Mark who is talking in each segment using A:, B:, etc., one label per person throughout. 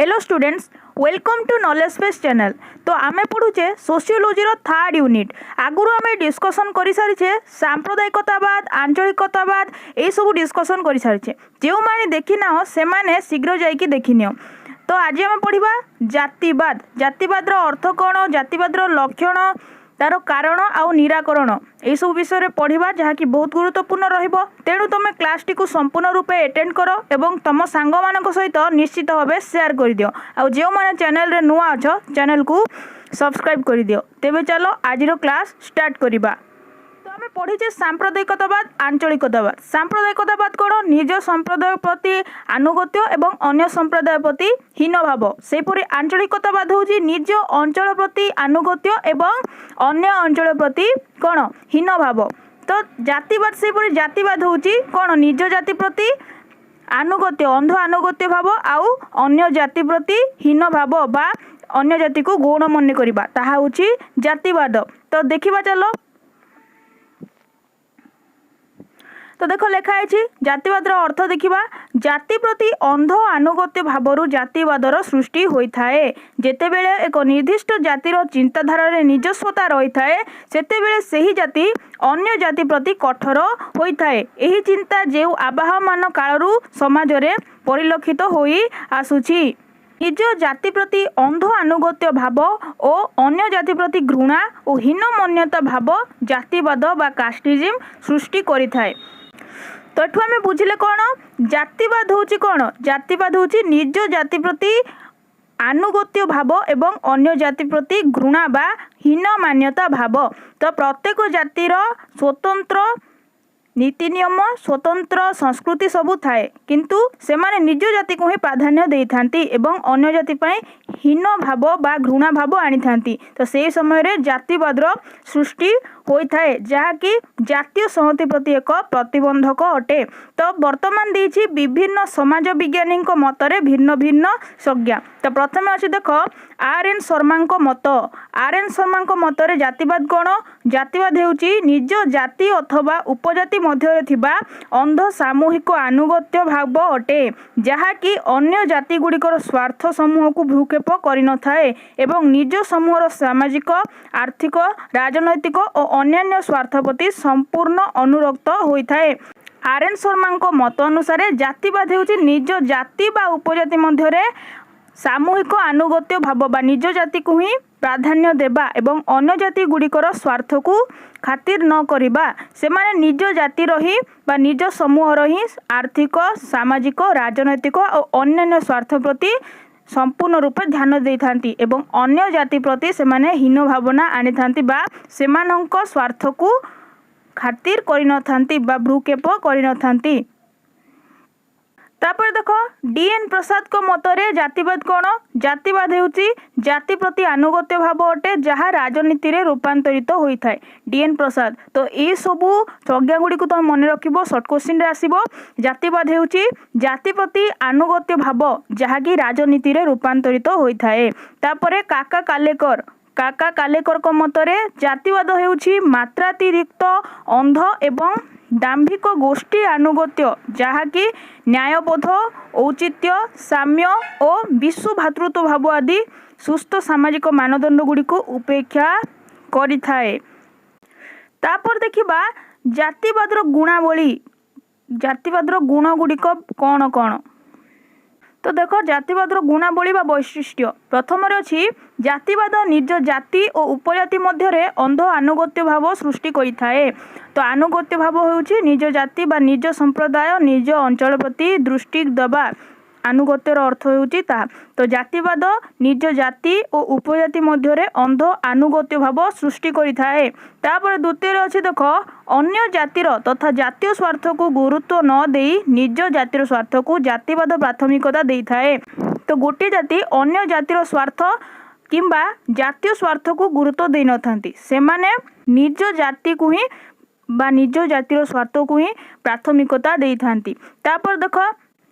A: Hello students, welcome to Knowledge Space channel. तो आमे पढ़ुचे सोशियोलॉजी रो थर्ड यूनिट। आगुरु आमे डिस्कशन करि सारिछे सांप्रदायिकतावाद, आंचलिकतावाद ए सब डिस्कशन करि सारिछे। जेउ माने देखि ना से माने शीघ्र जाइकी देखि नियो। तो आज आमे पढ़िबा जातिवाद। जातिवाद रो अर्थ कोन, जातिवाद रो लक्षण, तार कारण आउ निराकरण यह सब विषय पढ़ा जहाँकि बहुत गुरुत्वपूर्ण रहिबो। तेणु तुम क्लास टी को संपूर्ण रूपे अटेंड कर एवं तुम सांग मान सहित निश्चित भाव शेयर कर दियो। आउ जो माने चैनल रे नुआ अछ चैनल को सब्सक्राइब कर दियो। तेबे चलो आज रो क्लास स्टार्ट करिबा। तो आम पढ़ीचे सांप्रदायिकतावाद, आंचलिकतावाद। सांप्रदायिकतावाद कौन, निज संप्रदाय प्रति आनुगत्य एवं अन्य संप्रदाय प्रति हीन भाव। सेपरि आंचलिकतावाद हूँ निज अंचल प्रति आनुगत्य एवं अन्य अंचल प्रति कौन हीन भाव। तो जातिवाद सेपरि जातिवाद हूँ कौन, निज जाति प्रति आनुगत्य अंध आनुगत्य भाव आउ अन्य जाति प्रति हीन भाव बा अन्य जाति को गौण मन करबा ताहा हूँ जातिवाद। तो देखिबा चलो। तो देख लिखाई जातिवाद अर्थ देखा, जाति प्रति अंध आनुगत्य भाव जातिवादर सृष्टि होता है। जेतेबेले एक निर्दिष्ट जातिर चिंताधारा निजस्वता रही है सेतेबेले सही जाति अन्य जाति प्रति कठोर होता है। यही चिंता जो आवाहमान कालरू समाज रे परिलक्षित होई आसुछि। निज जाति प्रति अंध आनुगत्य भाव और अन्य जाति प्रति घृणा और हीन मान्यता भाव जातिवाद बा कास्टिज्म सृष्टि करिथाय। तो एठू आम बुझिले कौन, जातिवाद हूँ कौन, जातिवाद हूँ निज जाति प्रति आनुगत्य भाव एवं अन्य जाति प्रति घृणा बा हीन मान्यता भाव। तो प्रत्येक जातिर स्वतंत्र नीति नियम, स्वतंत्र संस्कृति सबू थाए, किंतु से माने निज जाति को ही प्राधान्य दे थांती एवं अन्य जाति पय हीन भाव बा घृणा भाव आनी थांती। तो से समय रे जातिवाद सृष्टि होइथाए जहाँकि जातीय संहति प्रति एक प्रतिबंधक अटे। तो वर्तमान देछि विभिन्न समाज विज्ञानी मतरे भिन्न भिन्न संज्ञा। तो प्रथम अच्छे देख आर.एन. शर्मा मत। आर.एन. शर्मा मतरे जातिवाद कौन, जातिवाद हेउछि निज जाति अथवा उपजाति मध्य थिबा अंध सामूहिक आनुगत्य भाव अटे जहाँकि अन्य जाति गुड़िकर स्वार्थ समूह को भ्रूक्षेप करि न थाए एवं निज समूहर सामाजिक, आर्थिक, राजनैतिक और अन्यान्य स्वार्थ प्रति संपूर्ण अनुरक्त होता है। आर.एन. शर्मा मत अनुसार जातिवाद हेउछि निज जाति बा उपजाति मध्य सामूहिक आनुगत्य भाव बा निज जाति को ही प्राधान्य देबा एवं अन्य जाति गुड़िकर स्वार्थ को खातिर न करिबा। से माने निज जाति रही बा निज समूह रही आर्थिक, सामाजिक, राजनैतिक और अन्यान्य स्वार्थ प्रति संपूर्ण रूपे ध्यान दे थांती एवं अन्य जाति प्रति से माने हीन भावना आनी थांती बा सेमानंक स्वार्थ को खातिर करि न थांती बा भ्रूक्षेप करि न थांती। तापर देख डी.एन. प्रसाद को मतरे जातिवाद कौन, जातिवाद हेउछि जाति प्रति आनुगत्य भाव अटे जहाँ राजनीति रे रूपांतरित होता है। डी.एन. प्रसाद। तो ये सबू संज्ञा गुड़ी को तुम मन रखिबो, शॉर्ट क्वेश्चन रे आसीबो। जातिवाद हेउछि जाति प्रति आनुगत्य भाव जहाँकि राजनीति रे रूपांतरित होता है। तापर काका कालेकर। काका कालेकर को मतरे जातिवाद हेउछि मात्रातिरिक्त अंध एवं दाम्भिक गोष्ठी आनुगत्य जहाँकि न्यायबोध, औचित्य, साम्य और विश्व भातृत्व भाव आदि सुस्थ सामाजिक मानदंड गुड़ी को उपेक्षा करिथाए। तापर देखिबा जातिवाद गुणावली। जातिवाद गुण गुड़िक कौन कौन। तो देख जातिवाद गुणावली बा वैशिष्ट्य। प्रथम अच्छी जातिवाद निज जाति और उपजाति मध्य अंध आनुगत्य भाव सृष्टि करिथाए। तो आनुगत्य भाव होउछि निज जाति बा निज संप्रदाय, निज अंचल प्रति दृष्टि देवा आनुगत्यर अर्थ होउछि ता। तो जातिवाद निज जाति और उपजाति मध्य अंध आनुगत्य भाव सृष्टि करिथाए। तापर द्वितीय अच्छे देख अन्य जातिर तथा जातीय स्वार्थ को गुरुत्व न देई निज जातिर स्वार्थ को जातिवाद प्राथमिकता देइथाए। तो गोटे जाति अन्य जातिर स्वार्थ किंबा जातीय स्वार्थ को गुरुत्व देई न थांती, सेमाने निज जाति को ही बा निज जातिर स्वार्थ को ही प्राथमिकता देई थांती। तापर देख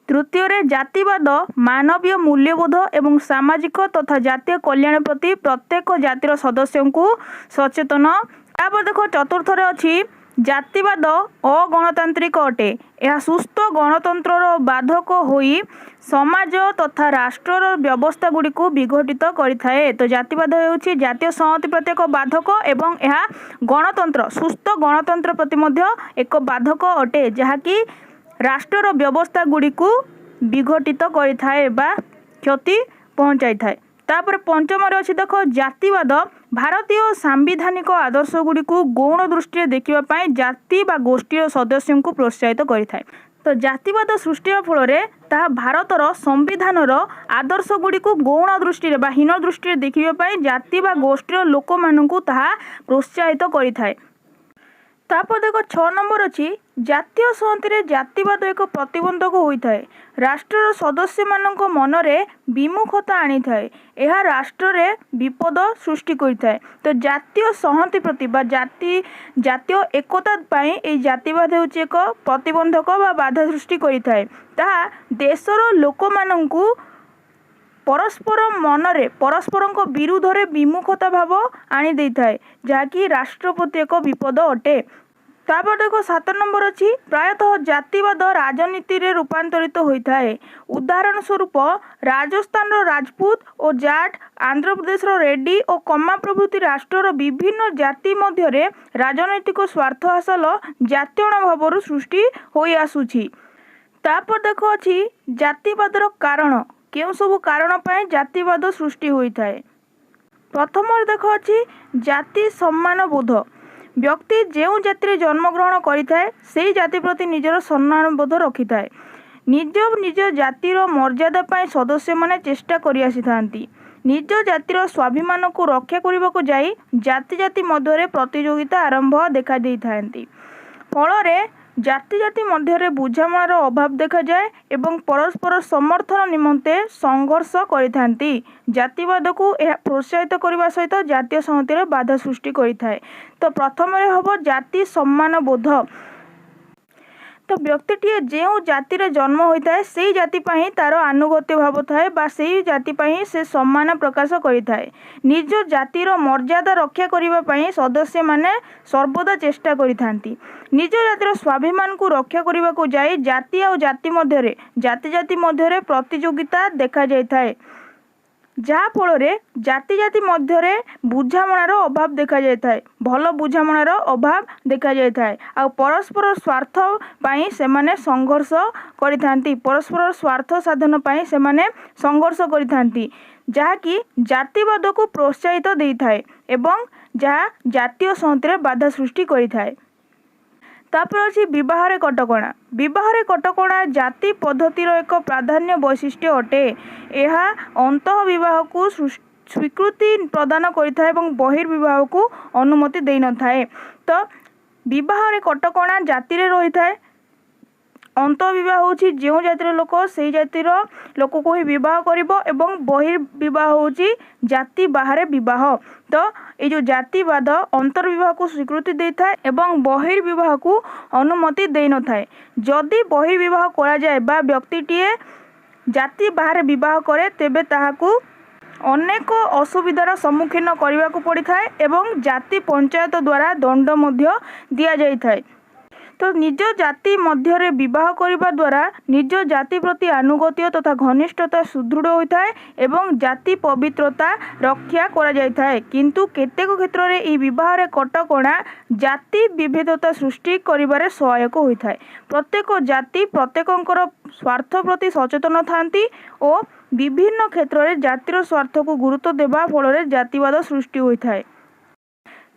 A: तृतीय रे जातिवाद मानवीय मूल्यबोध एवं सामाजिक तथा जातीय कल्याण प्रति प्रत्येक जातिर सदस्य को सचेतन। तापर देख चतुर्थ रे अछि ଜାତିବାଦ ଅଗଣତାନ୍ତ୍ରିକ ଅଟେ। ଏହା ସୁସ୍ଥ ଗଣତନ୍ତ୍ରର ବାଧକ ହୋଇ ସମାଜ ତଥା ରାଷ୍ଟ୍ରର ବ୍ୟବସ୍ଥାଗୁଡ଼ିକୁ ବିଘଟିତ କରିଥାଏ। ତ ଜାତିବାଦ ହେଉଛି ଜାତୀୟ ସଂହତି ପ୍ରତି ଏକ ବାଧକ ଏବଂ ଏହା ଗଣତନ୍ତ୍ର ସୁସ୍ଥ ଗଣତନ୍ତ୍ର ପ୍ରତି ମଧ୍ୟ ଏକ ବାଧକ ଅଟେ, ଯାହାକି ରାଷ୍ଟ୍ରର ବ୍ୟବସ୍ଥାଗୁଡ଼ିକୁ ବିଘଟିତ କରିଥାଏ ବା କ୍ଷତି ପହଞ୍ଚାଇଥାଏ। ତାପରେ ପଞ୍ଚମରେ ଅଛି ଦେଖ ଜାତିବାଦ ଭାରତୀୟ ସାମ୍ବିଧାନିକ ଆଦର୍ଶଗୁଡ଼ିକୁ ଗୌଣ ଦୃଷ୍ଟିରେ ଦେଖିବା ପାଇଁ ଜାତି ବା ଗୋଷ୍ଠୀର ସଦସ୍ୟଙ୍କୁ ପ୍ରୋତ୍ସାହିତ କରିଥାଏ। ତ ଜାତିବାଦ ସୃଷ୍ଟି ହେବା ଫଳରେ ତାହା ଭାରତର ସମ୍ବିଧାନର ଆଦର୍ଶଗୁଡ଼ିକୁ ଗୌଣ ଦୃଷ୍ଟିରେ ବା ହୀନ ଦୃଷ୍ଟିରେ ଦେଖିବା ପାଇଁ ଜାତି ବା ଗୋଷ୍ଠୀର ଲୋକମାନଙ୍କୁ ତାହା ପ୍ରୋତ୍ସାହିତ କରିଥାଏ। ତାପରେ ଦେଖ 6 ନମ୍ବର ଅଛି ଜାତୀୟ ସଂହତିରେ ଜାତିବାଦ ଏକ ପ୍ରତିବନ୍ଧକ ହୋଇଥାଏ। ରାଷ୍ଟ୍ରର ସଦସ୍ୟମାନଙ୍କ ମନରେ ବିମୁଖତା ଆଣିଥାଏ। ଏହା ରାଷ୍ଟ୍ରରେ ବିପଦ ସୃଷ୍ଟି କରିଥାଏ। ତ ଜାତୀୟ ସଂହତି ପ୍ରତି ବା ଜାତୀୟ ଏକତା ପାଇଁ ଏହି ଜାତିବାଦ ହେଉଛି ଏକ ପ୍ରତିବନ୍ଧକ ବା ବାଧା ସୃଷ୍ଟି କରିଥାଏ। ତାହା ଦେଶର ଲୋକମାନଙ୍କୁ ପରସ୍ପର ମନରେ ପରସ୍ପରଙ୍କ ବିରୁଦ୍ଧରେ ବିମୁଖତା ଭାବ ଆଣିଦେଇଥାଏ, ଯାହାକି ରାଷ୍ଟ୍ର ପ୍ରତି ଏକ ବିପଦ ଅଟେ। ତାପରେ ଦେଖ 7 ନମ୍ବର ଅଛି ପ୍ରାୟତଃ ଜାତିବାଦ ରାଜନୀତିରେ ରୂପାନ୍ତରିତ ହୋଇଥାଏ। ଉଦାହରଣ ସ୍ୱରୂପ ରାଜସ୍ଥାନର ରାଜପୁତ ଓ ଜାଟ, ଆନ୍ଧ୍ରପ୍ରଦେଶର ରେଡ୍ଡି ଓ କମ୍ମା ପ୍ରଭୃତି ରାଷ୍ଟ୍ରର ବିଭିନ୍ନ ଜାତି ମଧ୍ୟରେ ରାଜନୈତିକ ସ୍ୱାର୍ଥ ହାସଲ ଜାତୀୟଣ ଭାବରୁ ସୃଷ୍ଟି ହୋଇ ଆସୁଛି। ତାପରେ ଦେଖ ଅଛି ଜାତିବାଦର କାରଣ, କେଉଁ ସବୁ କାରଣ ପାଇଁ ଜାତିବାଦ ସୃଷ୍ଟି ହୋଇଥାଏ। ପ୍ରଥମରେ ଦେଖ ଅଛି ଜାତି ସମ୍ମାନ ବୋଧ। ବ୍ୟକ୍ତି ଯେଉଁ ଜାତିରେ ଜନ୍ମଗ୍ରହଣ କରିଥାଏ ସେହି ଜାତି ପ୍ରତି ନିଜର ସମ୍ମାନବୋଧ ରଖିଥାଏ। ନିଜ ଜାତିର ମର୍ଯ୍ୟାଦା ପାଇଁ ସଦସ୍ୟମାନେ ଚେଷ୍ଟା କରିଆସିଥାନ୍ତି। ନିଜ ଜାତିର ସ୍ୱାଭିମାନକୁ ରକ୍ଷା କରିବାକୁ ଯାଇ ଜାତି ମଧ୍ୟରେ ପ୍ରତିଯୋଗିତା ଆରମ୍ଭ ଦେଖାଦେଇଥାନ୍ତି। ଫଳରେ ଜାତି ମଧ୍ୟରେ ବୁଝାମଣାର ଅଭାବ ଦେଖାଯାଏ ଏବଂ ପରସ୍ପର ସମର୍ଥନ ନିମନ୍ତେ ସଂଘର୍ଷ କରିଥାନ୍ତି। ଜାତିବାଦକୁ ଏହା ପ୍ରୋତ୍ସାହିତ କରିବା ସହିତ ଜାତୀୟ ସଂହତିରେ ବାଧା ସୃଷ୍ଟି କରିଥାଏ। ତ ପ୍ରଥମରେ ହେବ ଜାତି ସମ୍ମାନ ବୋଧ। ତ ବ୍ୟକ୍ତିଟିଏ ଯେଉଁ ଜାତିରେ ଜନ୍ମ ହୋଇଥାଏ ସେହି ଜାତି ପାଇଁ ତାର ଆନୁଗତ୍ୟ ଭାବ ଥାଏ ବା ସେହି ଜାତି ପାଇଁ ସେ ସମ୍ମାନ ପ୍ରକାଶ କରିଥାଏ। ନିଜ ଜାତିର ମର୍ଯ୍ୟାଦା ରକ୍ଷା କରିବା ପାଇଁ ସଦସ୍ୟମାନେ ସର୍ବଦା ଚେଷ୍ଟା କରିଥାନ୍ତି। ନିଜ ଜାତିର ସ୍ୱାଭିମାନକୁ ରକ୍ଷା କରିବାକୁ ଯାଇ ଜାତି ଆଉ ଜାତି ମଧ୍ୟରେ ପ୍ରତିଯୋଗିତା ଦେଖାଯାଇଥାଏ, ଯାହାଫଳରେ ଜାତି ମଧ୍ୟରେ ବୁଝାମଣାର ଅଭାବ ଦେଖାଯାଇଥାଏ, ଭଲ ବୁଝାମଣାର ଅଭାବ ଦେଖାଯାଇଥାଏ। ଆଉ ପରସ୍ପର ସ୍ୱାର୍ଥ ପାଇଁ ସେମାନେ ସଂଘର୍ଷ କରିଥାନ୍ତି, ପରସ୍ପର ସ୍ୱାର୍ଥ ସାଧନ ପାଇଁ ସେମାନେ ସଂଘର୍ଷ କରିଥାନ୍ତି, ଯାହାକି ଜାତିବାଦକୁ ପ୍ରୋତ୍ସାହିତ ଦେଇଥାଏ ଏବଂ ଯାହା ଜାତୀୟ ସଂହତିରେ ବାଧା ସୃଷ୍ଟି କରିଥାଏ। ତାପରେ ଅଛି ବିବାହରେ କଟକଣା। ବିବାହରେ କଟକଣା ଜାତି ପଦ୍ଧତିର ଏକ ପ୍ରାଧାନ୍ୟ ବୈଶିଷ୍ଟ୍ୟ ଅଟେ। ଏହା ଅନ୍ତଃବିବାହକୁ ସ୍ୱୀକୃତି ପ୍ରଦାନ କରିଥାଏ ଏବଂ ବହିର୍ବିବାହକୁ ଅନୁମତି ଦେଇନଥାଏ। ତ ବିବାହରେ କଟକଣା ଜାତିରେ ରହିଥାଏ। ଅନ୍ତଃବିବାହ ହେଉଛି ଯେଉଁ ଜାତିର ଲୋକ ସେହି ଜାତିର ଲୋକକୁ ହିଁ ବିବାହ କରିବ ଏବଂ ବହିର୍ବିବାହ ହେଉଛି ଜାତି ବାହାରେ ବିବାହ। ତ এই ଯେଉଁ ଜାତିବାଦ ଅନ୍ତର୍ବିବାହକୁ ସ୍ୱୀକୃତି ଦେଇଥାଏ ଏବଂ ବହିର୍ବିବାହକୁ ଅନୁମତି ଦେଇନଥାଏ। ଯଦି ବହିର୍ବିବାହ କରାଯାଏ ବା ବ୍ୟକ୍ତିଟିଏ ଜାତି ବାହାରେ ବିବାହ କରେ ତେବେ ତାହାକୁ ଅନେକ ଅସୁବିଧାର ସମ୍ମୁଖୀନ କରିବାକୁ ପଡ଼ିଥାଏ ଏବଂ ଜାତି ପଞ୍ଚାୟତ ଦ୍ୱାରା ଦଣ୍ଡ ମଧ୍ୟ ଦିଆଯାଇଥାଏ। ତ ନିଜ ଜାତି ମଧ୍ୟରେ ବିବାହ କରିବା ଦ୍ୱାରା ନିଜ ଜାତି ପ୍ରତି ଆନୁଗତ୍ୟ ତଥା ଘନିଷ୍ଠତା ସୁଦୃଢ଼ ହୋଇଥାଏ ଏବଂ ଜାତି ପବିତ୍ରତା ରକ୍ଷା କରାଯାଇଥାଏ। କିନ୍ତୁ କେତେକ କ୍ଷେତ୍ରରେ ଏହି ବିବାହରେ କଟକଣା ଜାତି ବିଭେଦତା ସୃଷ୍ଟି କରିବାରେ ସହାୟକ ହୋଇଥାଏ। ପ୍ରତ୍ୟେକ ଜାତି ପ୍ରତ୍ୟେକଙ୍କର ସ୍ୱାର୍ଥ ପ୍ରତି ସଚେତନ ଥାନ୍ତି ଓ ବିଭିନ୍ନ କ୍ଷେତ୍ରରେ ଜାତିର ସ୍ୱାର୍ଥକୁ ଗୁରୁତ୍ୱ ଦେବା ଫଳରେ ଜାତିବାଦ ସୃଷ୍ଟି ହୋଇଥାଏ।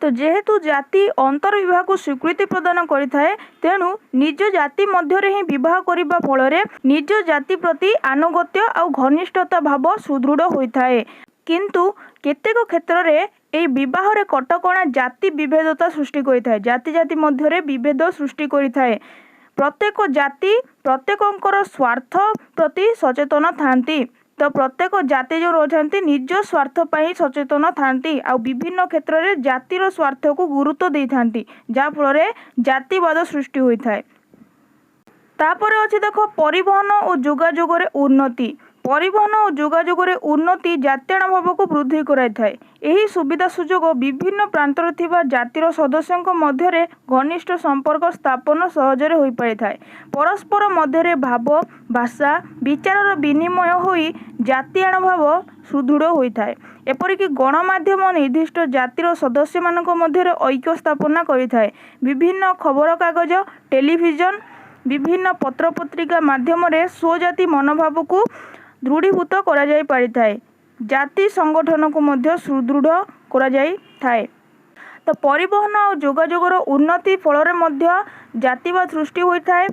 A: ତ ଯେହେତୁ ଜାତି ଅନ୍ତର୍ବିବାହକୁ ସ୍ୱୀକୃତି ପ୍ରଦାନ କରିଥାଏ, ତେଣୁ ନିଜ ଜାତି ମଧ୍ୟରେ ହିଁ ବିବାହ କରିବା ଫଳରେ ନିଜ ଜାତି ପ୍ରତି ଆନୁଗତ୍ୟ ଆଉ ଘନିଷ୍ଠତା ଭାବ ସୁଦୃଢ଼ ହୋଇଥାଏ। କିନ୍ତୁ କେତେକ କ୍ଷେତ୍ରରେ ଏହି ବିବାହରେ କଟକଣା ଜାତି ବିଭେଦତା ସୃଷ୍ଟି କରିଥାଏ, ଜାତି ମଧ୍ୟରେ ବିଭେଦ ସୃଷ୍ଟି କରିଥାଏ। ପ୍ରତ୍ୟେକ ଜାତି ପ୍ରତ୍ୟେକଙ୍କର ସ୍ୱାର୍ଥ ପ୍ରତି ସଚେତନ ଥାନ୍ତି। ତ ପ୍ରତ୍ୟେକ ଜାତି ଯେଉଁ ରହିଥାନ୍ତି ନିଜ ସ୍ୱାର୍ଥ ପାଇଁ ସଚେତନ ଥାନ୍ତି ଆଉ ବିଭିନ୍ନ କ୍ଷେତ୍ରରେ ଜାତିର ସ୍ୱାର୍ଥକୁ ଗୁରୁତ୍ୱ ଦେଇଥାନ୍ତି, ଯାହାଫଳରେ ଜାତିବାଦ ସୃଷ୍ଟି ହୋଇଥାଏ। ତାପରେ ଅଛି ଦେଖ ପରିବହନ ଓ ଯୋଗାଯୋଗରେ ଉନ୍ନତି। परिवहन और जोगाजोग उन्नति जातीय भाव को वृद्धि कराइथाए। एही सुविधा सुजोग विभिन्न प्रांतर थिबा जातिर सदस्यक मध्यरे घनिष्ठ संपर्क स्थापन सहजरे होई परिथाए। परस्पर मध्यरे भाव भाषा विचारर विनिमय होई जातीय भाव सुदृढ़ होइथाए। एपरिक गणमाध्यम निर्दिष्ट जातिर सदस्य मानक मध्यरे ऐक्य स्थापना करिथाए। विभिन्न खबर कागज टेलीविजन विभिन्न पत्र पत्रिका माध्यम स्वजाति मनोभाव को दृढ़ीभूत करा जाई परिथाए। जाति संगठन को मध्य सुदृढ़ करा जाई थाए। तो परिवहन और जोगाजोगर उन्नति फल जातिवाद सृष्टि होइथाए।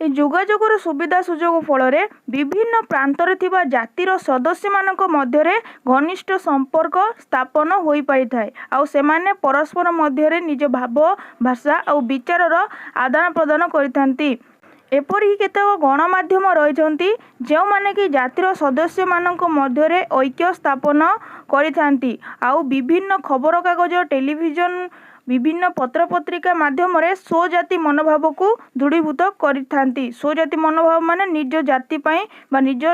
A: ए जोगाजोगर सुविधा सुजोग फल विभिन्न प्रांतर थिबा जातिर सदस्य मानक मध्यरे घनिष्ठ संपर्क स्थापन होई परिथाए। आउ सेमाने परस्पर मध्यरे निज भाव भाषा और विचारर आदान प्रदान करिथांती। एपरि केतेक गणमाध्यम रहिछंती जो माने कि जातिर सदस्य मानक मध्यरे ऐक्य स्थापन करिथांती। आउ विभिन्न खबर कागज टेलीविजन विभिन्न पत्र पत्रिका माध्यम स्वजाति मनोभाव को दृढ़ीभूत करिथांती। स्वजाति मनोभाव माने निज जाति पई बा निज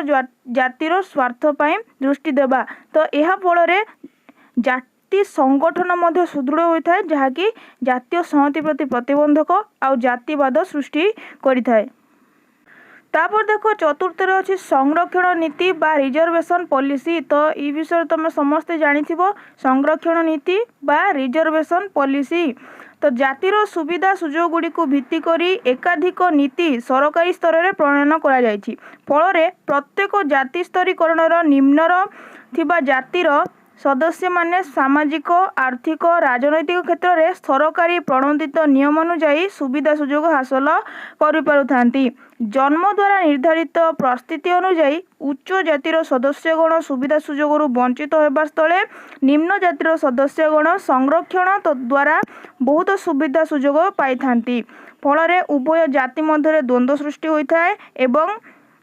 A: जातिर स्वार्थ पई दृष्टि देबा। तो यह फल जाति संगठन मध्य सुदृढ़ होइथाए जहाँकि जातीय संहति प्रति प्रतिबंधक आउ जातिवाद सृष्टि करिथाए। तापर देखो चतुर्थ अच्छी संरक्षण नीति बा रिजर्वेशन पॉलिसी। तो ये विषय तुम समस्ते जानिथिबो संरक्षण नीति बा रिजर्वेशन पॉलिसी। तो जातिर सुविधा सुजोग गुड़ी को भित्ति करी एकाधिक नीति सरकारी स्तर में प्रणयन करा जायछि। फल प्रत्येक जाति स्तरीकरणर निम्नर थिबा जातिर सदस्य माने सामाजिक आर्थिक राजनैतिक क्षेत्र में सरकारी प्रणोदित नियम अनुଯାयी सुविधा सुजोग हासिल करिपारुथांती। जन्म द्वारा निर्धारित परिस्थिति अनुଯାयी उच्च जातिर सदस्यगण सुविधा सुजोग वंचित होगा स्थले निम्न जातिर सदस्यगण संरक्षण द्वारा बहुत सुविधा सुजोग पाई। फल उभय जाति मध्य द्वंद्व सृष्टि होता है एवं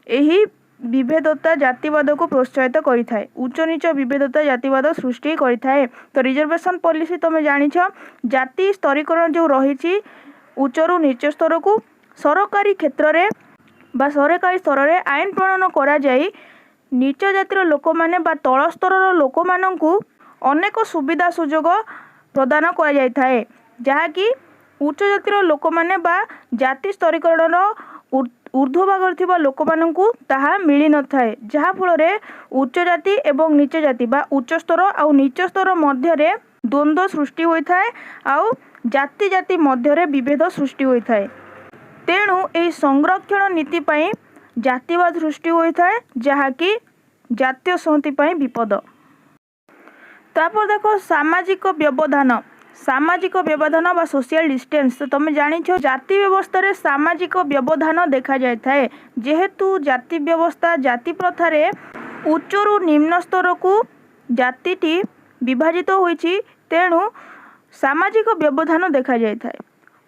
A: यही विभेदता जातिवाद को प्रोत्साहित करिथाए। उच्च नीच विभेदता जातिवाद सृष्टि करिथाए। तो रिजर्वेशन पॉलिसी तुम जानिछ जाति स्तरीकरण जो रही उच्चरु नीच स्तर को सरकारी क्षेत्र में बा सरकारी स्तर में आईन प्रणयन करा जाई नीच जातिर लोक माने बा तल स्तर लोक माननकु अनेक सुविधा सुजोग प्रदान करा जायथाए जहाँकि उच्च जातिर लोक माने बा जाति स्तरीकरण ऊर्ध्व भाग थिबा लोक माननकु ताहा मिली न थाए। जहाँ फल उच्च जाति एवं नीच जाति बा उच्च स्तर आउ नीच स्तर मध्य द्वंद्व सृष्टि होइथाए आउ जाति जाति मध्य विभेद सृष्टि होइथाए। तेणु एही संरक्षण नीति पई जातिवाद सृष्टि होइथाए जहाँकि जातीय संहति पई विपद। तापर देखो सामाजिक व्यवधान। सामाजिक व्यवधान बा सोशल डिस्टेंस। तो तुम जानिछ जाति व्यवस्था रे सामाजिक व्यवधान देखा जाय थाए। जेहेतु जाति व्यवस्था जाति प्रथा रे उच्चरु निम्न स्तर को जातिटी विभाजित होइछि तेणु सामाजिक व्यवधान देखा जाय थाए।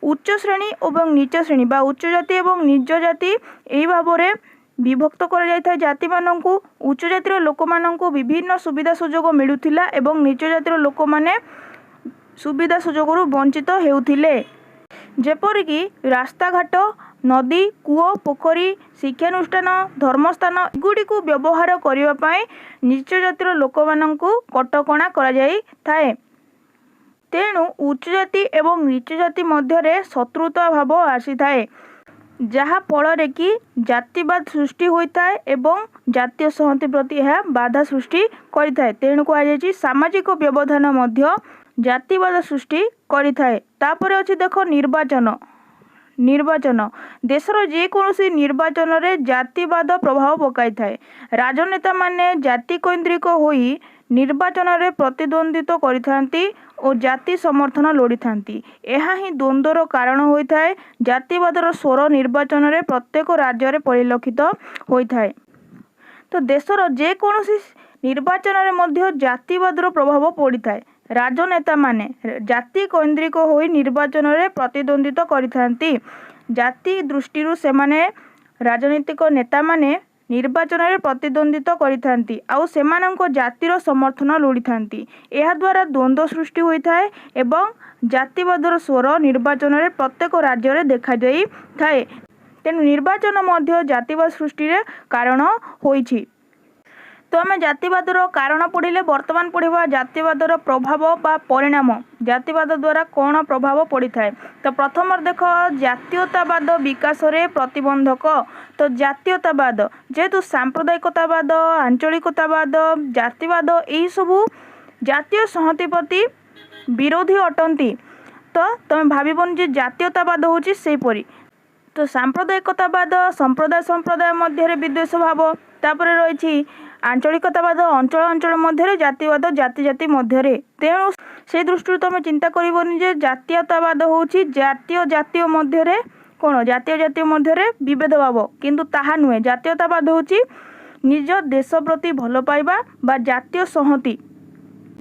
A: उच्च श्रेणी एवं नीच श्रेणी बा उच्च जाति एवं नीच जाति एही भाव रे विभक्त करा जाय थाए। जाति माननकु उच्च जातिर लोक माननकु विभिन्न सुविधा सुजोग मिलुथिला एवं नीच जातिर लोक माने सुविधा सुजोग वंचित हेउथिले। जेपरिकी रास्ताघाट नदी कूओ पोखरी शिक्षानुष्ठान धर्मस्थान एगुड़ी को व्यवहार करने नीच जातिर लोक माननकु कटकणा करा जाई थाए। तेणु उच्च जाति एवं नीच जाति मध्य शत्रुता भाव आसी थाए जहाँ फल कि जातिवाद सृष्टि होता है एवं जातीय संहति प्रति यह बाधा सृष्टि करिथाए। तेणु कहुई सामाजिक व्यवधान मध्य जातिवाद सृष्टि करिथाए। तापर अछि देखो निर्वाचन। निर्वाचन देशर जेकोसी निर्वाचन रे जातिवाद प्रभाव पकाई थाए। राजनेता माने जाति केन्द्रिक होई निर्वाचन रे प्रतिद्वंदित्व करिथांती और जाति समर्थन लोड़ीथांती। यह ही द्वंद्वर कारण होता है। जातिवादर स्वर निर्वाचन रे प्रत्येक राज्य रे परिलक्षित होता है। तो देशर जेकोसी निर्वाचन रे मध्य जातिवादर प्रभाव पड़ता है। राजनेता माने जाति केन्द्रिक होई निर्वाचन रे प्रतिद्वंदित्व करिथांती। जाति दृष्टि से माने राजनीतिक नेता माने निर्वाचन रे प्रतिद्वंदित्व करिथांती आउ सेमानंको जातिर समर्थन लोड़ीथांती। यह द्वारा द्वंद्व सृष्टि होता है एवं जातिवादर स्वर निर्वाचन रे प्रत्येक राज्य रे देखा जाई थाए। तेणु निर्वाचन मध्य जातिवाद सृष्टि रे कारण होइछि। तो आम जातिवादर कारण पढ़िले बर्तमान पढ़ा जातिवादर प्रभाव बा परिणाम जातिवाद द्वारा कौन प्रभाव पड़ी थाए। तो प्रथम देख जातीयतावाद विकास रे प्रतिबंधक। तो जातीयतावाद जेहेतु सांप्रदायिकतावाद आंचलिकतावाद जातिवाद यही सबू जातीय संहति प्रति विरोधी अटंती। तो तुम भावन जे जातीयतावाद होची सेहीपरी। तो सांप्रदायिकतावाद संप्रदाय मध्य विद्वेष भाव तापर रही आंचलिकतावाद अंचल अंचल मध्य जातिवाद जाति जाति मध्य। तेणु से दृष्टि तुम चिंता करबनी जे जातीयतावाद होची जातीय जातीय मध्य कौन जातीय जातीय मध्य विभेद भाव किंतु ताहा नुहे। जातीयतावाद होची निज देश प्रति भल पाइबा बा जातीय संहति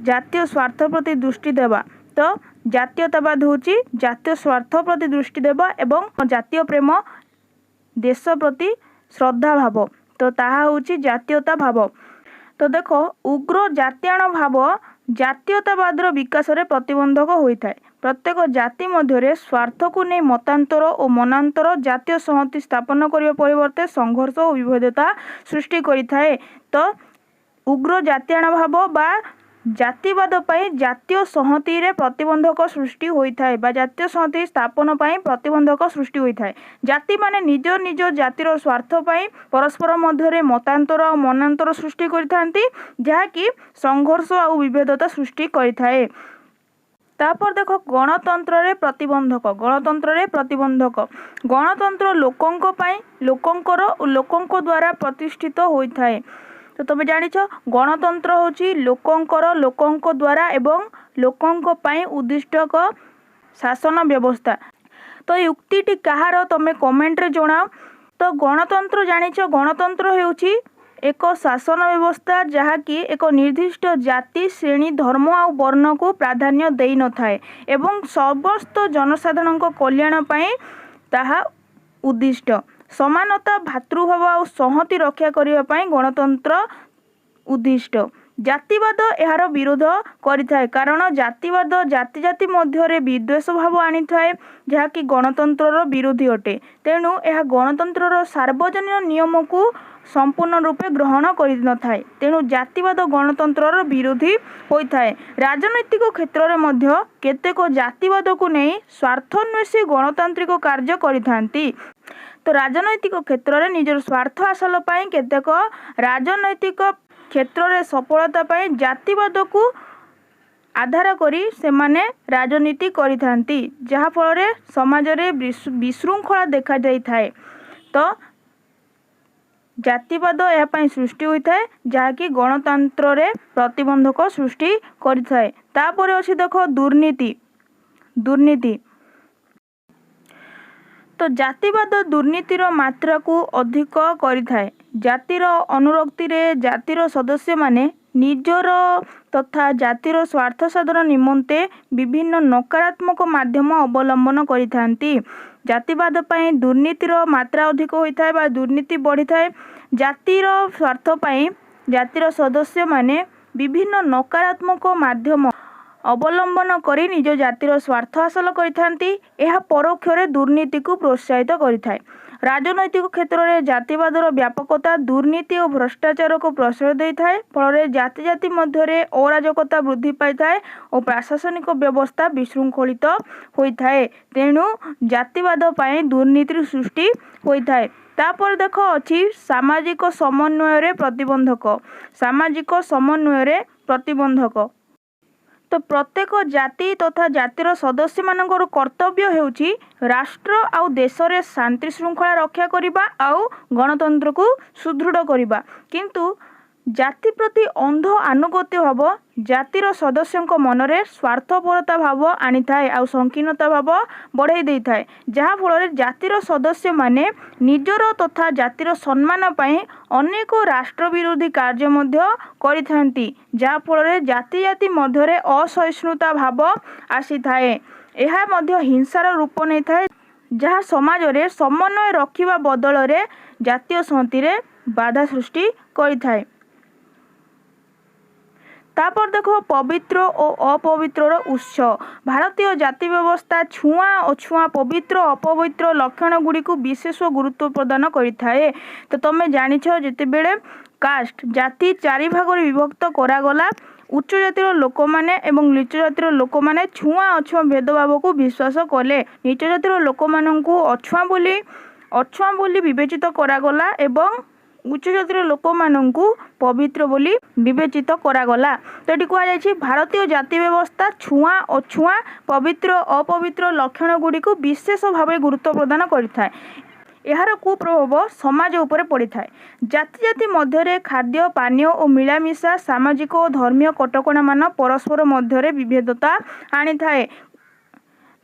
A: जातीय स्वार्थ प्रति दृष्टि देवा। तो जातीयतावाद होची जातीय स्वार्थ प्रति दृष्टि देवा एवं जातीय प्रेम देश प्रति श्रद्धा भाव। तो ताहा होची जातीयता भाव। तो देख उग्र जातीयाण भाव जातीयतावाद विकास रे प्रतिबंधक होता है। प्रत्येक जाति मध्य स्वार्थ को नहीं मतांतर और मनांतर जातीय संहति स्थापन करने परिवर्ते संघर्ष और विभेदता सृष्टि करिथाए। तो उग्र जातीयाण भाव बा जातिवाद पाई जातीय संहति रे प्रतिबंधक सृष्टि होता है जातीय संहति स्थापन पाई प्रतिबंधक सृष्टि होता है। जाति माने निज निज जातिर स्वार्थ पाई परस्पर मध्य मतांतर और मनांतर सृष्टि करिथांती जहाँकि संघर्ष और विभेदता सृष्टि करिथाए। तापर देख गणतंत्र रे प्रतिबंधक। गणतंत्र रे प्रतिबंधक गणतंत्र लोकंक पाई लोकंक द्वारा प्रतिष्ठित होता है। तो तुम जानिछ गणतंत्र होची लोकंकर लोकंक द्वारा एवं लोकंक पाई उद्दिष्ट शासन व्यवस्था। तो युक्तिटी कहार तुम कमेंट रे जणाओ। तो गणतंत्र जानिछ गणतंत्र हेउची एक शासन व्यवस्था जहाँकि एक निर्दिष्ट जाति श्रेणी धर्म आ वर्ण को प्राधान्य देई न थाए एवं समस्त जनसाधारण कल्याण पाई ताहा उद्दिष्ट। समानता भातृभाव और संहति रक्षा करने पाई गणतंत्र उद्दिष्ट। जातिवाद यार विरोध करिथाए कारण जातिवाद जाति जाति मध्य विद्वेष भाव आनी थाए जहाँकि गणतंत्र विरोधी अटे। तेणु यह गणतंत्र सार्वजनीन नियम को संपूर्ण रूपे ग्रहण कर न थाए। तेणु जातिवाद गणतंत्र विरोधी होता है। राजनैतिक क्षेत्र में केतेक जातिवाद को नहीं स्वार्थन्वेषी गणतांत्रिक कार्य करिथांती। तो राजनैतिक क्षेत्र में निजर स्वार्थ हासिल पाई केतेक राजनैतिक क्षेत्र में सफलता पाई जातिवाद को आधार करी से माने राजनीति करिथांती जहाँ फल समाज रे विशृंखला देखा जाई थाए। तो जातिवाद यह पाई सृष्टि होता है जहाँकि गणतंत्र रे प्रतिबंधक सृष्टि करिथाए। तापर अछि देख दुर्नीति। दुर्नीति तो जातिवाद दुर्नीतिर मात्रा को अधिक करिथाए। जातिर अनुरक्ति रे जातिर सदस्य माने निजर तथा जातिर स्वार्थ साधन निमंते विभिन्न नकारात्मक माध्यम अवलंबन करिथांती। जातिवाद पाई दुर्नीतिर मात्रा अधिक होता है दुर्नीति बढ़ी थाए। जातिर स्वार्थ पाई जातिर सदस्य माने विभिन्न नकारात्मक माध्यम अवलंबन करी निज जातिर स्वार्थ हासिल करिथांती। यह परोक्षरे दुर्नीति को प्रोत्साहित करिथाए। राजनैतिक क्षेत्र में जातिवादर व्यापकता दुर्नीति और भ्रष्टाचार को प्रश्रय देता है। फल जाति जाति मध्य अराजकता वृद्धि पाई थाए और प्रशासनिक व्यवस्था विशृंखलित होता है। तेणु जातिवाद पाई दुर्नीति सृष्टि होता है। तापर देख अच्छी सामाजिक समन्वय रे प्रतिबंधक। सामाजिक समन्वय रे प्रतिबंधक तो प्रत्येक जाति तथा जातिर सदस्य मानकर कर्तव्य हेउची राष्ट्र आउ देश रे शांति श्रृंखला रक्षा करिबा आउ गणतंत्र को सुदृढ़ करिबा। किंतु जाति प्रति अंध आनुगत्य भाव जातिर सदस्यंक मनरे स्वार्थपरता भाव आनी थाए आउ संकीर्णता भाव बढ़ाई देई थाए जहाँ फल जातिर सदस्य माने निजर तथा जातिर सम्मान पाई अनेक राष्ट्र विरोधी कार्य मध्य करिथांती जहाँ फल जाति जाति मध्य असहिष्णुता भाव आसी थाए। यह मध्य हिंसार रूप नहीं थाए जहाँ समाज रे समन्वय रखिबा बदल रे जातीय संहति रे बाधा सृष्टि करिथाए। तापर देखो पवित्र और अपवित्र उत्स। भारतीय जाति व्यवस्था छुआ अछुआ पवित्र अपवित्र लक्षण गुड़ी को विशेष गुरुत्व प्रदान करिथाए। तो तुम जानिछ जेतेबेले कास्ट जाति चारि भाग विभक्त करागला उच्च जातिर लोक माने एवं नीच जातिर लोक माने छुआ अछुआ भेदभाव को विश्वास कले। नीच जातिर लोक माननकु अछुआ बोली विवेचित करागला एवं उच्च जातिर लोक माननकु पवित्र बोली विवेचित करागला। तो ये कहुई भारतीय जाति व्यवस्था छुआ अछुआ पवित्र अपवित्र लक्षण गुड़ी को विशेष भाव गुरुत्व प्रदान करिथाए। यार कुप्रभाव समाज उपरे पड़ी थाए। जाति जाति मध्य खाद्य पानीय और मिलामिशा सामाजिक और धर्मीय कटकणा मान परस्पर मध्य विभेदता आनी थाए।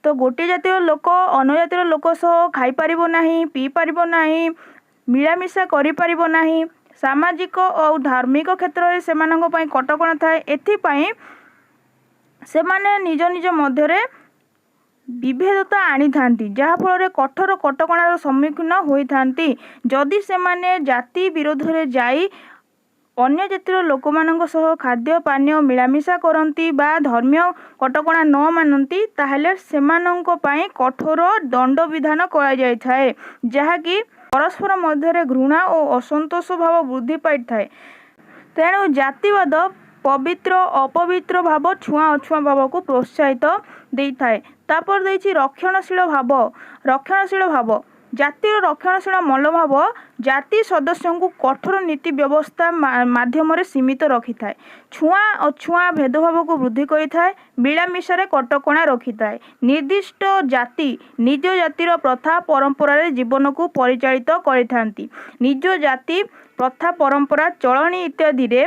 A: तो गोटे जातिर लोक अन्य जातिर लोक सह खाई पारिबो नाही पी पारिबो नाही मिलामिशा करि पारिबो नाही सामाजिक और धार्मिक क्षेत्र में सेमानंक पई कटकणा थाए। एथिपाई सेमाने निज निज मध्य विभेदता आनी थांती जहाँफल कठोर कटकणार सम्मुखीन होइथांती। जदि सेमाने जाति विरोध रे जाई अन्य जातिर लोक मानक सह खाद्य पानीय मिलामिशा करती बा धर्मीय कटकणा न मानती ताहेले सेमानंक पई कठोर दंड विधान करा जाय थाए जहाँकि परस्पर मध्य घृणा और असंतोष भाव वृद्धि पाई थाए। तेणु जातिवाद पवित्र अपवित्र भाव छुआ अछुआ भाव को प्रोत्साहित दे थाए। तापर देछि रक्षणशील भाव जातिर रक्षणशील मनोभाव जाति सदस्यों को कठोर नीति व्यवस्था माध्यम सीमित रखि थाए। छुआ अछुआ भेदभाव को वृद्धि करिथाए मिलामिशारे कटकणा रखि थाए। निर्दिष्ट जाति निज जातिर प्रथा परंपरा रे जीवन को परिचालित करिथांती। निज जाति प्रथा परंपरा चलणी इत्यादि रे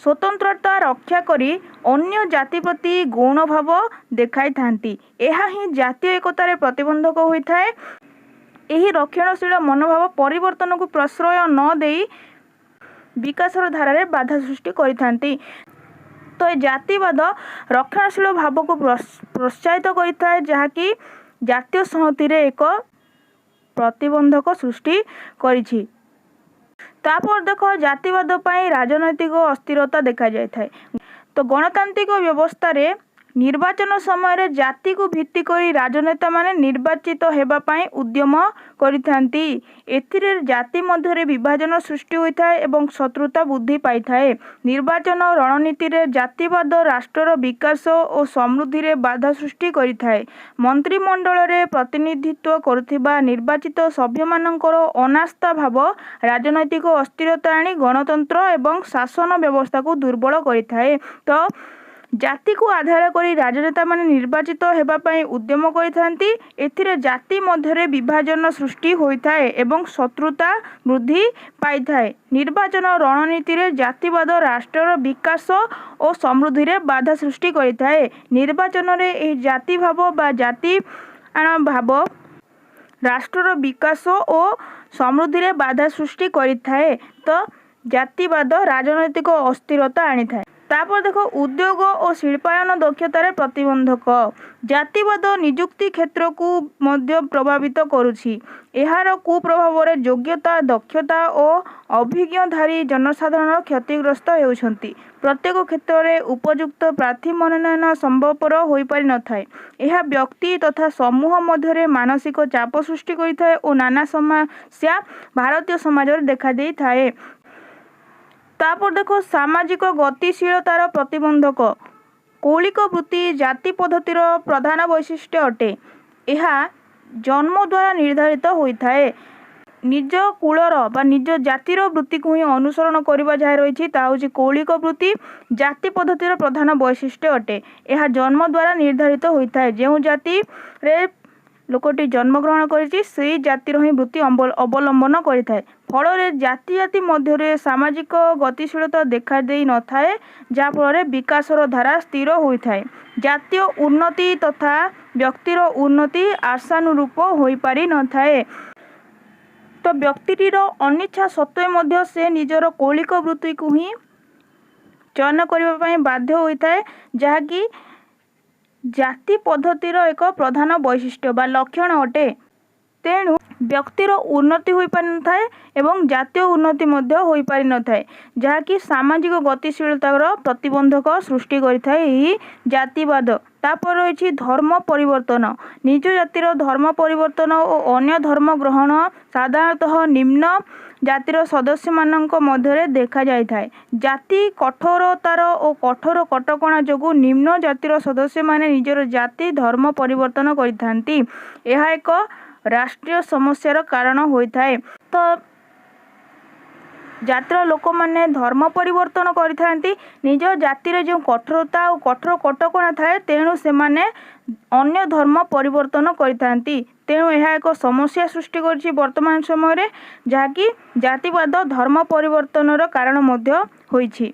A: स्वतंत्रता रक्षा करी अन्य जाति प्रति गौण भाव देखाई थांती। एहा ही जातीय एकतार प्रतिबंधक होता है। यही रक्षणशील मनोभाव परिवर्तन को प्रश्रय न देई विकासर धारा बाधा सृष्टि करिथांती। तो ये जातिवाद रक्षणशील भाव को प्रोत्साहित करता है जहाँकि जातीय संहति रे एक प्रतिबंधक सृष्टि करिछि। तापर देखो जातिवाद पाई राजनैतिक अस्थिरता देखा जाय थाए। तो गणतांत्रिक व्यवस्था रे निर्वाचन समय जाति को भित्ति करी राजनेता माने निर्वाचित हेबा पाई उद्यम करिथांती। एथिरे जाति मध्य विभाजन सृष्टि होइथाए एवं शत्रुता वृद्धि पाई थाए। निर्वाचन रणनीति रे जातिवाद राष्ट्रर विकास और समृद्धि रे बाधा सृष्टि करिथाए। मंत्रिमंडल रे प्रतिनिधित्व करुथिबा निर्वाचित सभ्य मानकर अनास्था भाव राजनैतिक अस्थिरता आनी गणतंत्र एवं शासन व्यवस्था को दुर्बल करिथाए। तो जाति को आधार करी राजनेता माने निर्वाचित हेबा पाई उद्यम करिथांती। एथिरे जाति मध्य विभाजन सृष्टि होइथाए एवं शत्रुता वृद्धि पाइथाए। निर्वाचन रणनीति रे जातिवाद राष्ट्रर विकास और समृद्धि रे बाधा सृष्टि करिथाए। निर्वाचन रे एही जाति भाव बा जाति भाव राष्ट्रर विकास और समृद्धि रे बाधा सृष्टि करिथाए। तो जातिवाद राजनैतिक अस्थिरता आनी थाए। तापर देखो उद्योग और शिल्पायन दक्षतार प्रतिबंधक जातिवाद निजुक्ति क्षेत्र को मध्य प्रभावित करुछि। एहार कुप्रभाव रे योग्यता दक्षता और अभिज्ञधारी जनसाधारण क्षतिग्रस्त हेउछंती। प्रत्येक क्षेत्र में उपयुक्त प्रार्थी मनोनयन संभवपर हो पारि न थाए। यह व्यक्ति तथा समूह मध्य मानसिक चाप सृष्टि करिथाए और नाना समस्या भारतीय समाज रे देखा देई थाए। तापर देखो सामाजिक गतिशीलतार प्रतिबंधक कौलिक वृत्ति जाति पद्धतिर प्रधान वैशिष्ट्य अटे। यह जन्म द्वारा निर्धारित होता है। निज कूलर बा निज जातिर वृत्ति को ही अनुसरण करबा जहाँ रही ताउची कौलिक वृत्ति जाति पद्धतिर प्रधान वैशिष्ट्य अटे। यह जन्म द्वारा निर्धारित होता है। जो जाति रे लोकटी जन्म ग्रहण करिछि सेही जातिर ही वृत्ति अवलंबन करिथाए। फल जाति जाति मध्य सामाजिक गतिशीलता देखा देई न थाए जहाँ फल विकासर धारा स्थिर होता है। जातीय उन्नति तथा व्यक्तिर उन्नति आशानुरूप हो पारि न थाए। तो व्यक्तिटीर अनिच्छा सत्वे मध्य से निजर कौलिक वृत्ति को ही चयन करने बाध्य होता है जहाँकि जाति पद्धतिर एक प्रधान वैशिष्ट्य बा लक्षण अटे। तेणु व्यक्तिर उन्नति हो पारि न थाए एवं जातीय उन्नति मध्य हो पारि न थाए जहाँकि सामाजिक गतिशीलतार प्रतिबंधक सृष्टि करिथाए एही जातिवाद। तापर रही धर्म परिवर्तन। निज जातिर धर्म परिवर्तन और अन्य धर्म ग्रहण साधारणतः निम्न जातिर सदस्य मानक मध्य देखा जाय थाए। जाति कठोरतार और कठोर कटकणा जोगु निम्न जातिर सदस्य माने निजर जाति धर्म परिवर्तन करिथांती। यह एक राष्ट्रीय समस्यार कारण होइथाए। तो जातिर लोक माने धर्म परिवर्तन करिथांती निज जातिर जो कठोरता और कठोर कटकणा थाए तेणु से माने अन्य धर्म परिवर्तन करिथांती। तेणु यह एक समस्या सृष्टि करछि वर्तमान समय रे जहाँकि जातिवाद धर्म परिवर्तनर कारण मध्य होइछि।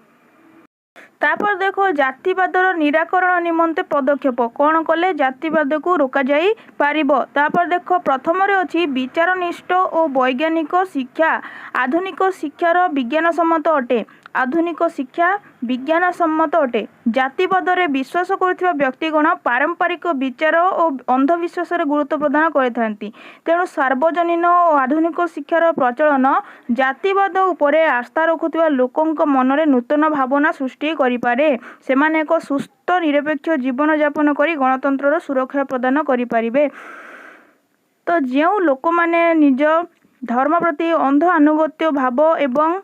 A: तापर देखो जातिवादर निराकरण निमंते पदक्षेप कौन कले जातिवाद को रोका जाई पारिबो। तापर देखो प्रथम रे अछि विचारनिष्ठ और वैज्ञानिक शिक्षा। आधुनिक शिक्षार विज्ञान सम्मत अटे। आधुनिक शिक्षा विज्ञान सम्मत अटे। जातिवाद रे विश्वास करुथिबा व्यक्तिगण पारंपरिक विचार और अंधविश्वास रे गुरुत्व प्रदान करिथांती। तेणु सार्वजनीन और आधुनिक शिक्षार प्रचलन जातिवाद उपरे आस्था रखुथिबा लोकंक मनरे नूतन भावना सृष्टि करिपारे। सेमाने एक सुस्थ निरपेक्ष जीवन यापन करी गणतंत्रर सुरक्षा प्रदान करिपारिबे। तो जो लोक माने निज धर्म प्रति अंध आनुगत्य भाव एवं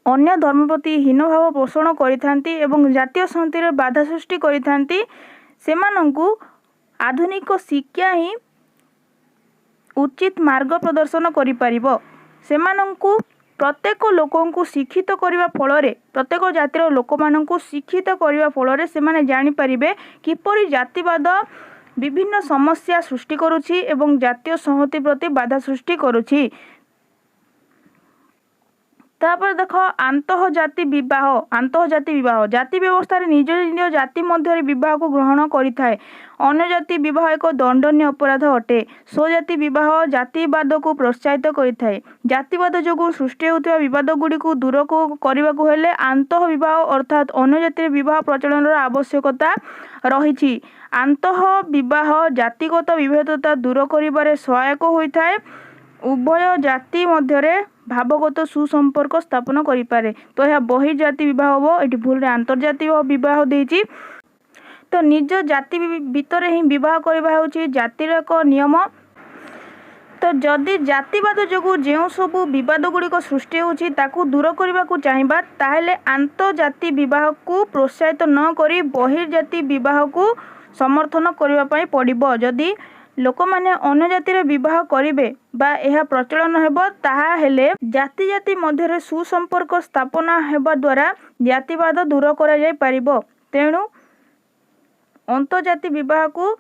A: अन्य धर्म प्रति हीन भाव पोषण करिथांती एवं जातीय संहति बाधा सृष्टि करिथांती सेमानंकु आधुनिक शिक्षा ही उचित मार्ग प्रदर्शन करिपारिबो। सेमानंकु प्रत्येक लोकंकु शिक्षित करिबा फଳରେ प्रत्येक जातिर लोकमानंकु शिक्षित करिबा फଳରେ सेमाने जानि पारिबे किपरि जातिवाद विभिन्न समस्या सृष्टि करुछि एवं जातीय संहति प्रति बाधा सृष्टि करुछि। तापर देखो आंतःजाति विवाह जाति व्यवस्था रे निज निज जाति मध्य विवाह को ग्रहण करिथाए। अन्य जाति विवाह एक दंडनीय अपराध अटे। स्वजाति विवाह जातिवाद को प्रोत्साहित करिथाए। जातिवाद जोगु सृष्टि होउथिबा विवाद गुडी को दूर को करबा को हेले आंतः विवाह अर्थात अन्य जाति विवाह प्रचलन आवश्यकता रहिछि। आंतः विवाह जातिगत विभेदता दूर करिबारे सहायक होइथाए। उभय जाति मध्य भावगत सुसंपर्क स्थापन करिपारे। तो यह बहिर्जाति विवाह हो एटी भूल रे अंतर्जातीय विवाह देछि। तो निज जाति भितर ही विवाह करबा होछि जातिर एक नियम। तो जदि जातिवाद जोगु जेउ सबु विवाद गुड़िक सृष्टि होछि ताकू दूर करबा को चाहिबा ताहेले आंतर्जाति विवाह को प्रोत्साहित न करी बहिर्जाति विवाह को समर्थन करबा पई पड़िबो। जदि लोक माने अन्य जातिर विवाह करिवे बा यह प्रचलन हेबो ताहा हेले जाति जाति मध्य सुसंपर्क स्थापना हेबा द्वारा जातिवाद दूर करा जाय पारिबो। तेणु अंतर्जाति विवाह को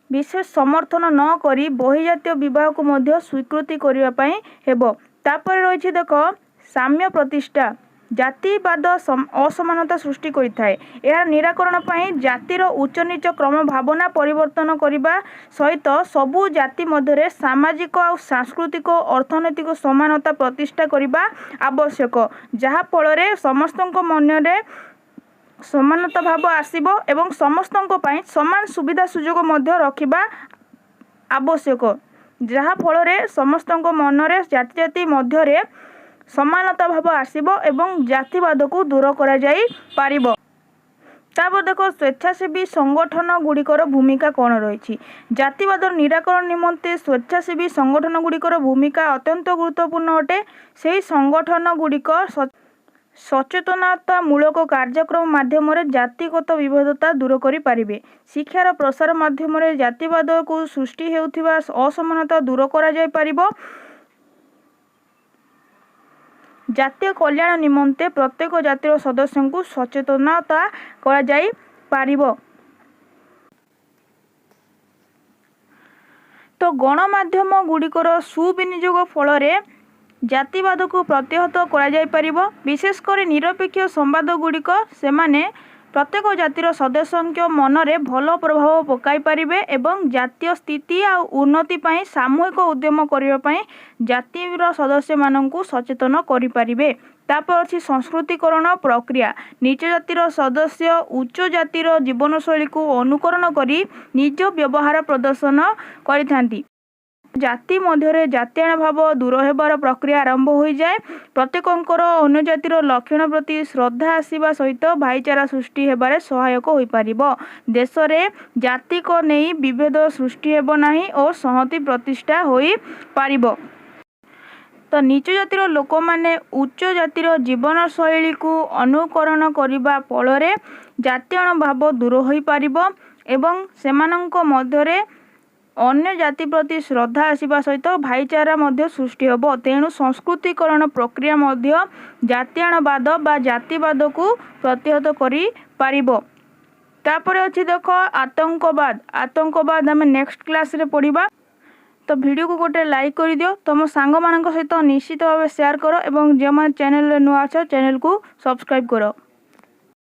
A: विशेष समर्थन न करी बहिर्जातीय विवाह को मध्य स्वीकृति करिवा पई हेबो। तापर रहिछि देखो साम्य प्रतिष्ठा। जातिवाद असमानता सृष्टि करिथाए। यार निराकरण पई जातिर उच्च नीच क्रम भावना परिवर्तन करिबा सहित सबु जाति मध्य सामाजिक और सांस्कृतिक अर्थनैतिक समानता प्रतिष्ठा करिबा आवश्यक जहा फଳରେ समस्तक मनरे समानता भाव आसीबो एवं समस्तक पई समान सुविधा सुजोग मध्य रखिबा आवश्यक जहा फଳରେ समस्तक मनरे जाति जाति मध्य समानता भाव आसीबो एवं जातिवाद को दूर करा जाई पारिबो। तापर देखो स्वेच्छासेवी संगठन गुड़िकर भूमिका कौन रही। जातिवाद निराकरण निमंते स्वेच्छासेवी संगठन गुड़िकर भूमिका अत्यंत गुरुत्वपूर्ण अटे। से संगठन गुड़िक सचेतनतामूलक कार्यक्रम माध्यम जातिगत विभेदता दूर करि पारिबे। शिक्षार प्रसार माध्यम जातिवाद को सृष्टि हेउथिबा असमानता दूर करा जाय पारिबो। जातीय कल्याण निमंते प्रत्येक जातिर सदस्य को सचेतनता करा जाई पारिबो। तो गणमाध्यम गुड़िकर सुविनियोग फल जातिवाद को प्रतिहत करा जाई पारिबो। विशेषकर निरपेक्ष संवाद गुड़िक सेमाने प्रत्येक जातिर सदस्य मनरे भल प्रभाव पकाई पारिबे एवं जातीय स्थिति आ उन्नति पई सामूहिक उद्यम करिबा पई जातिर सदस्य माननकु सचेतन करि पारिबे। तापर अछि संस्कृतिकरण प्रक्रिया। नीच जातिर सदस्य उच्च जातिर जीवनशैली को अनुकरण करी निज व्यवहार प्रदर्शन करिथांती। ଜାତି ମଧ୍ୟରେ ଜାତିଆଣ ଭାବ ଦୂର ହେବାର ପ୍ରକ୍ରିୟା ଆରମ୍ଭ ହୋଇଯାଏ। ପ୍ରତ୍ୟେକଙ୍କର ଅନ୍ୟ ଜାତିର ଲକ୍ଷଣ ପ୍ରତି ଶ୍ରଦ୍ଧା ଆସିବା ସହିତ ଭାଇଚାରା ସୃଷ୍ଟି ହେବାରେ ସହାୟକ ହୋଇପାରିବ। ଦେଶରେ ଜାତିକ ନେଇ ବିଭେଦ ସୃଷ୍ଟି ହେବ ନାହିଁ ଓ ସଂହତି ପ୍ରତିଷ୍ଠା ହୋଇପାରିବ। ତ ନିଚ ଜାତିର ଲୋକମାନେ ଉଚ୍ଚ ଜାତିର ଜୀବନଶୈଳୀକୁ ଅନୁକରଣ କରିବା ଫଳରେ ଜାତିଆଣ ଭାବ ଦୂର ହୋଇପାରିବ ଏବଂ ସେମାନଙ୍କ ମଧ୍ୟରେ ଅନ୍ୟ ଜାତି ପ୍ରତି ଶ୍ରଦ୍ଧା ଆସିବା ସହିତ ଭାଇଚାରା ମଧ୍ୟ ସୃଷ୍ଟି ହେବ। ତେଣୁ ସଂସ୍କୃତିକରଣ ପ୍ରକ୍ରିୟା ମଧ୍ୟ ଜାତିଆଣବାଦ ବା ଜାତିବାଦକୁ ପ୍ରତିହତ କରିପାରିବ। ତାପରେ ଅଛି ଦେଖ ଆତଙ୍କବାଦ। ଆତଙ୍କବାଦ ଆମେ ନେକ୍ସଟ କ୍ଲାସରେ ପଢ଼ିବା। ତ ଭିଡ଼ିଓକୁ ଗୋଟେ ଲାଇକ୍ କରିଦିଅ, ତମ ସାଙ୍ଗମାନଙ୍କ ସହିତ ନିଶ୍ଚିତ ଭାବେ ସେୟାର କର ଏବଂ ଯେଉଁମାନେ ଚ୍ୟାନେଲରେ ନୂଆ ଅଛ ଚ୍ୟାନେଲକୁ ସବସ୍କ୍ରାଇବ୍ କର।